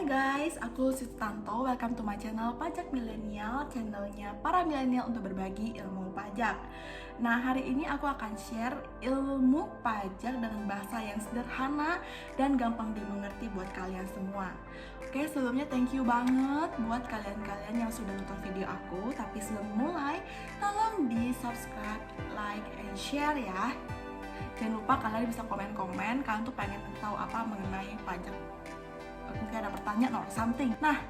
Hai guys, aku Sutanto. Welcome to my channel Pajak Milenial, channelnya para milenial untuk berbagi ilmu pajak. Nah, hari ini aku akan share ilmu pajak dengan bahasa yang sederhana dan gampang dimengerti buat kalian semua. Oke, sebelumnya thank you banget buat kalian-kalian yang sudah nonton video aku. Tapi sebelum mulai, tolong di subscribe, like, and share ya. Jangan lupa kalian bisa komen-komen, kalian tuh pengen tahu apa mengenai pajak. Mungkin ada pertanyaan or something. Nah,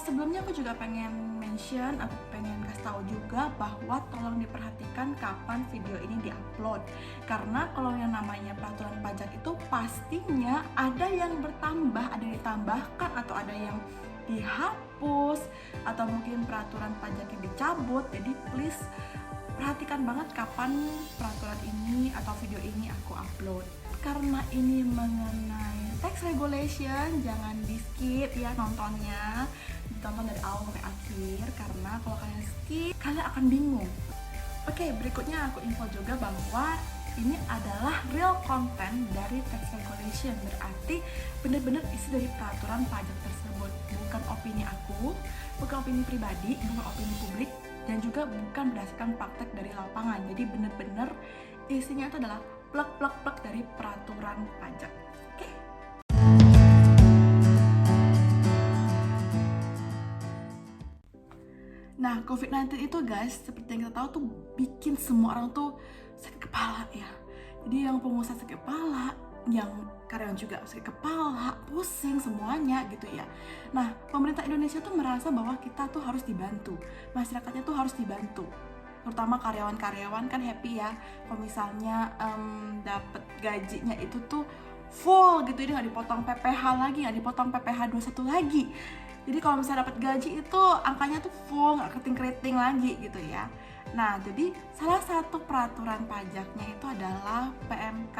sebelumnya aku juga pengen mention, aku pengen kasih tahu juga bahwa tolong diperhatikan kapan video ini diupload. Karena kalau yang namanya peraturan pajak itu pastinya ada yang bertambah, ada yang ditambahkan atau ada yang dihapus atau mungkin peraturan pajaknya dicabut. Jadi please perhatikan banget kapan peraturan ini atau video ini aku upload. Karena ini mengenai tax regulation, jangan di skip ya nontonnya, ditonton dari awal sampai akhir, karena kalau kalian skip kalian akan bingung. Oke, berikutnya aku info juga bahwa ini adalah real content dari tax regulation, berarti benar-benar isi dari peraturan pajak tersebut, bukan opini aku, bukan opini pribadi, bukan opini publik, dan juga bukan berdasarkan praktek dari lapangan. Jadi benar-benar isinya itu adalah plek dari peraturan pajak. Oke. Nah, COVID-19 itu guys, seperti yang kita tahu tuh bikin semua orang tuh sakit kepala ya. Jadi yang pengusaha sakit kepala, yang karyawan juga sakit kepala, pusing semuanya gitu ya. Nah, pemerintah Indonesia tuh merasa bahwa kita tuh harus dibantu, masyarakatnya tuh harus dibantu. Terutama karyawan-karyawan kan happy ya kalau misalnya dapat gajinya itu tuh full gitu, jadi nggak dipotong PPh lagi, nggak dipotong PPh 21 lagi. Jadi kalau misalnya dapat gaji itu angkanya tuh full, nggak keriting-keriting lagi gitu ya. Nah, jadi salah satu peraturan pajaknya itu adalah PMK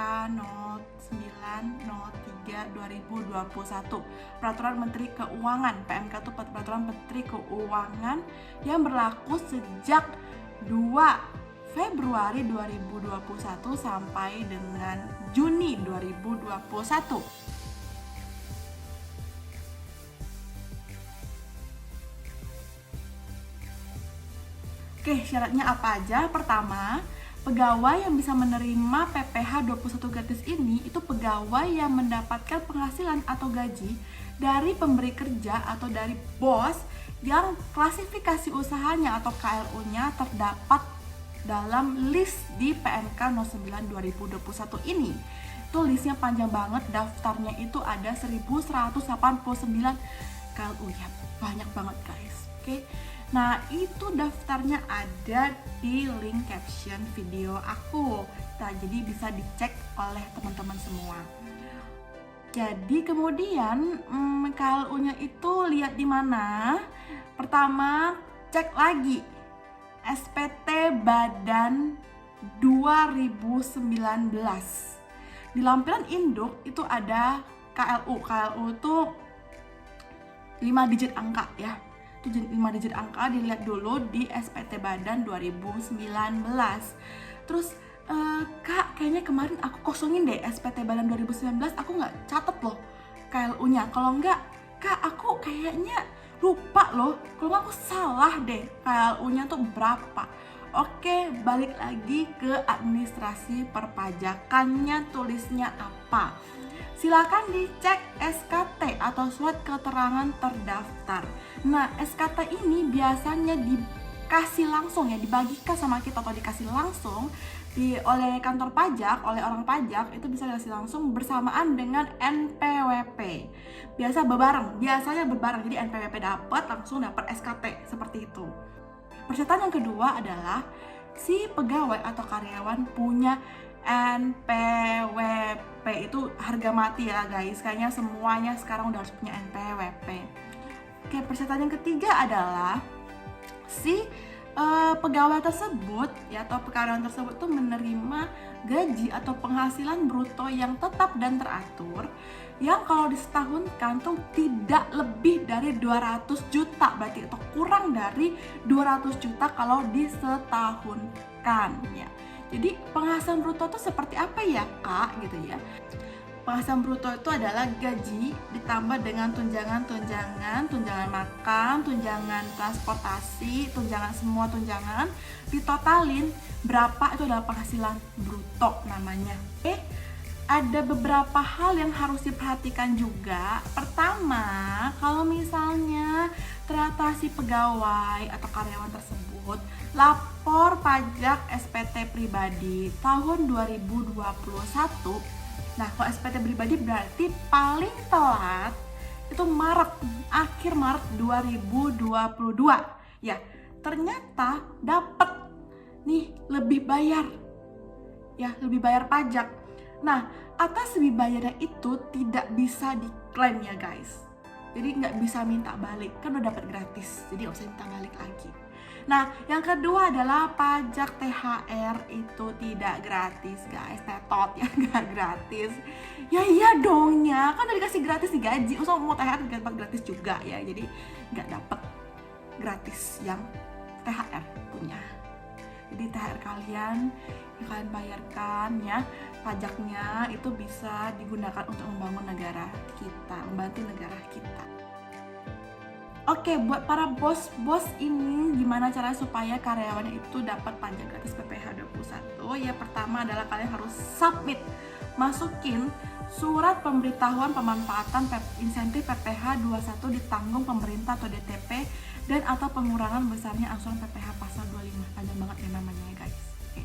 0903/2021, Peraturan Menteri Keuangan. PMK itu Peraturan Menteri Keuangan yang berlaku sejak 2 Februari 2021 sampai dengan Juni 2021. Oke, syaratnya apa aja? Pertama, pegawai yang bisa menerima PPh 21 gratis ini itu pegawai yang mendapatkan penghasilan atau gaji dari pemberi kerja atau dari bos yang klasifikasi usahanya atau KLU-nya terdapat dalam list di PMK 09/2021 ini. Itu listnya panjang banget, daftarnya itu ada 1189 KLU ya, banyak banget guys. Oke. Nah, itu daftarnya ada di link caption video aku. Nah, jadi bisa dicek oleh teman-teman semua. Jadi kemudian KLU-nya itu lihat di mana? Pertama, cek lagi SPT Badan 2019. Di lampiran induk itu ada KLU. KLU itu 5 digit angka ya. Itu 5 digit angka, dilihat dulu di SPT Badan 2019. Terus Kak, kayaknya kemarin aku kosongin deh SPT Badan 2019, aku nggak catet loh KLU-nya. Kalau nggak, Kak, aku kayaknya lupa loh, kalau nggak aku salah deh KLU-nya tuh berapa. Oke, balik lagi ke administrasi perpajakannya, tulisnya apa. Silakan dicek SKT atau surat keterangan terdaftar. Nah, SKT ini biasanya dikasih langsung ya, dibagikan sama kita atau dikasih langsung oleh kantor pajak, oleh orang pajak, itu bisa dikasih langsung bersamaan dengan NPWP. Biasanya berbareng. Jadi NPWP dapat, langsung dapat SKT seperti itu. Persyaratan yang kedua adalah si pegawai atau karyawan punya NPWP. Itu harga mati ya guys, kayaknya semuanya sekarang udah harus punya NPWP. Oke, persyaratan yang ketiga adalah si pegawai tersebut ya atau karyawan tersebut tuh menerima gaji atau penghasilan bruto yang tetap dan teratur yang kalau disetahunkan tuh tidak lebih dari 200 juta berarti, atau kurang dari 200 juta kalau disetahunkan ya. Jadi penghasilan bruto tuh seperti apa ya Kak gitu ya. Penghasilan bruto itu adalah gaji ditambah dengan tunjangan makan, tunjangan transportasi, semua tunjangan, ditotalin berapa itu adalah penghasilan bruto namanya. Ada beberapa hal yang harus diperhatikan juga. Pertama, kalau misalnya ternyata si pegawai atau karyawan tersebut lapor pajak SPT pribadi tahun 2021. Nah, kalau SPT pribadi berarti paling telat itu akhir Maret 2022. Ya, ternyata dapat nih lebih bayar pajak. Nah, atas lebih bayarnya itu tidak bisa diklaim ya guys. Jadi nggak bisa minta balik, kan udah dapat gratis, jadi nggak usah minta balik lagi. Nah, yang kedua adalah pajak THR itu tidak gratis guys, tetot ya, nggak gratis. Ya iya dong ya, kan udah dikasih gratis di gaji, usah mau THR dapat gratis juga ya, jadi nggak dapat gratis yang THR punya. Jadi THR kalian yang kalian bayarkan ya, pajaknya itu bisa digunakan untuk membangun negara kita, membantu negara kita. Oke, buat para bos ini gimana cara supaya karyawannya itu dapat pajak gratis PPh 21? Ya pertama adalah kalian harus masukin surat pemberitahuan pemanfaatan insentif PPh 21 ditanggung pemerintah atau DTP dan atau pengurangan besarnya angsuran PPh pasal 25. Panjang banget ya namanya ya guys. Oke.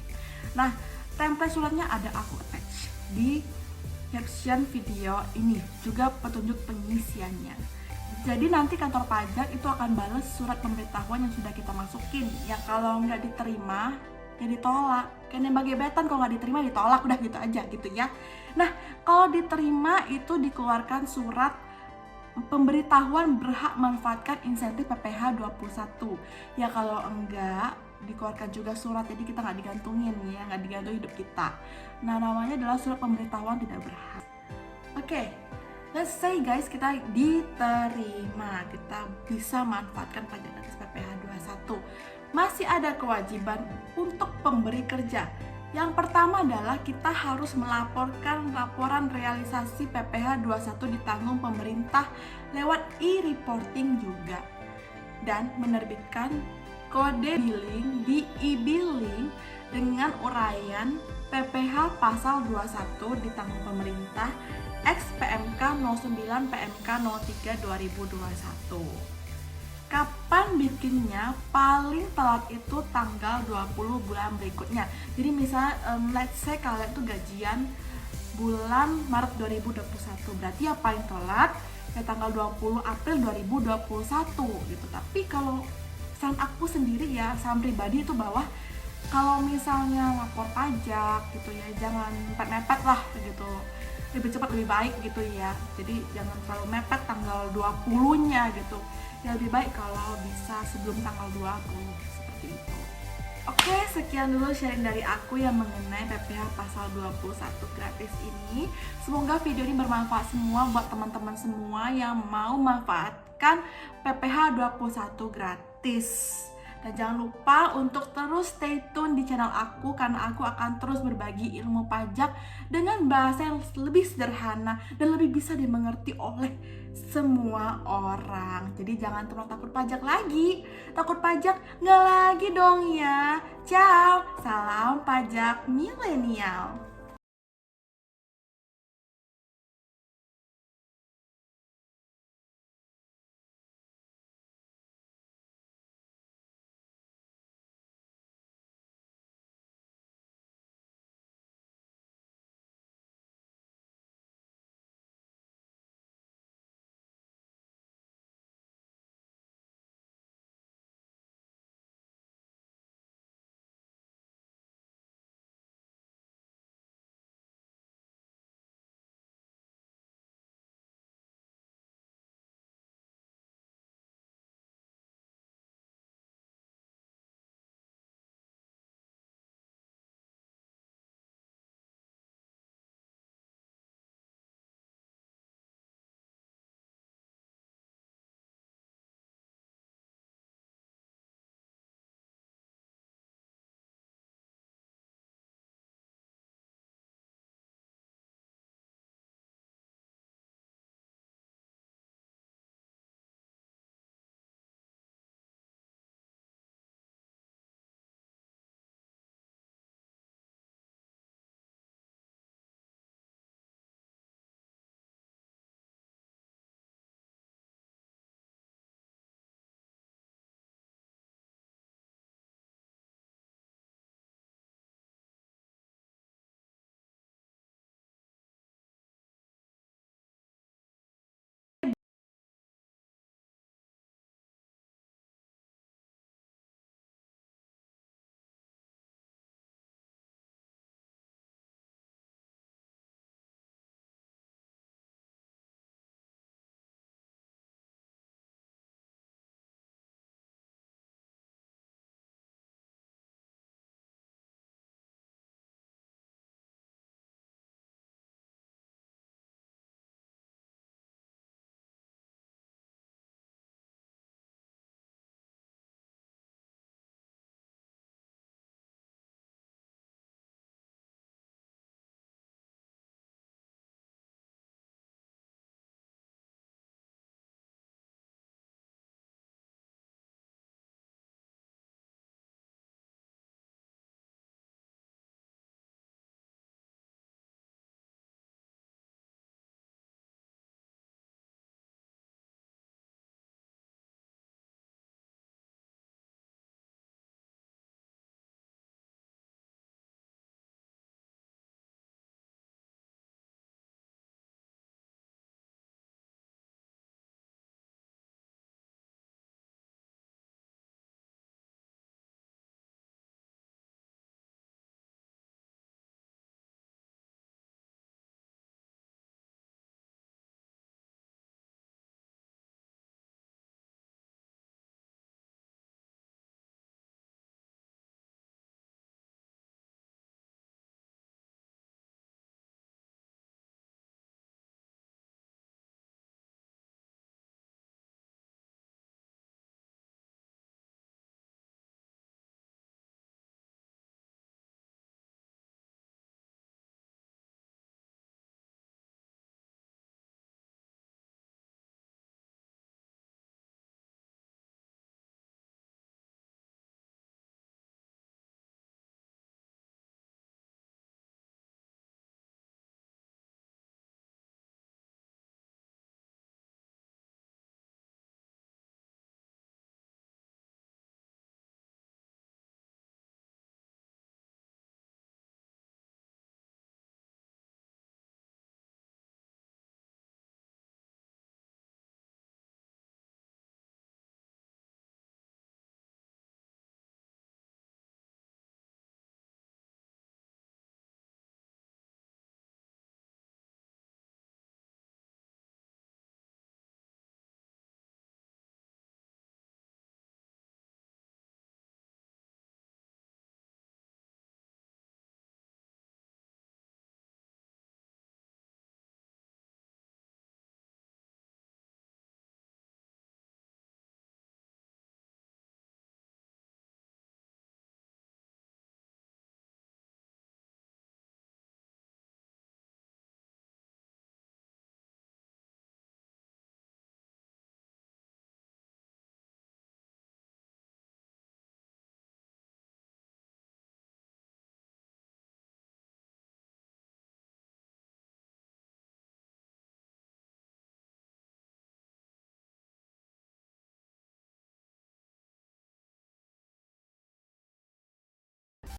Nah, template suratnya ada aku attach di caption video ini, juga petunjuk pengisiannya. Jadi nanti kantor pajak itu akan bales surat pemberitahuan yang sudah kita masukin. Yang kalau nggak diterima, ya ditolak. Kayak nembak gebetan, kalau nggak diterima ditolak, udah gitu aja gitu ya. Nah, kalau diterima itu dikeluarkan surat pemberitahuan berhak manfaatkan insentif PPh 21. Ya kalau enggak, dikeluarkan juga surat, jadi kita nggak digantungin ya, nggak digantungin hidup kita. Nah, namanya adalah surat pemberitahuan tidak berhak. Oke. Let's say guys, kita diterima, kita bisa manfaatkan pajak gratis PPh 21. Masih ada kewajiban untuk pemberi kerja. Yang pertama adalah kita harus melaporkan laporan realisasi PPh 21 ditanggung pemerintah lewat e-reporting juga. Dan menerbitkan kode billing di e-billing dengan uraian PPh pasal 21 ditanggung pemerintah XPMK 09 PMK 03 2021. Kapan bikinnya? Paling telat itu tanggal 20 bulan berikutnya. Jadi misalnya let's say kalian tuh gajian bulan Maret 2021, berarti ya paling telat ya tanggal 20 April 2021 gitu. Tapi kalau saran aku sendiri ya, saran pribadi itu bahwa kalau misalnya lapor pajak gitu ya, jangan mepet-mepet lah gitu, lebih cepat lebih baik gitu ya. Jadi jangan terlalu mepet tanggal 20-nya gitu. Ya lebih baik kalau bisa sebelum tanggal 20 seperti itu. Oke, sekian dulu sharing dari aku yang mengenai PPh pasal 21 gratis ini. Semoga video ini bermanfaat semua buat teman-teman semua yang mau manfaatkan PPh 21 gratis. Dan jangan lupa untuk terus stay tune di channel aku, karena aku akan terus berbagi ilmu pajak dengan bahasa yang lebih sederhana dan lebih bisa dimengerti oleh semua orang. Jadi jangan pernah takut pajak lagi. Takut pajak nggak lagi dong ya. Ciao, salam pajak milenial.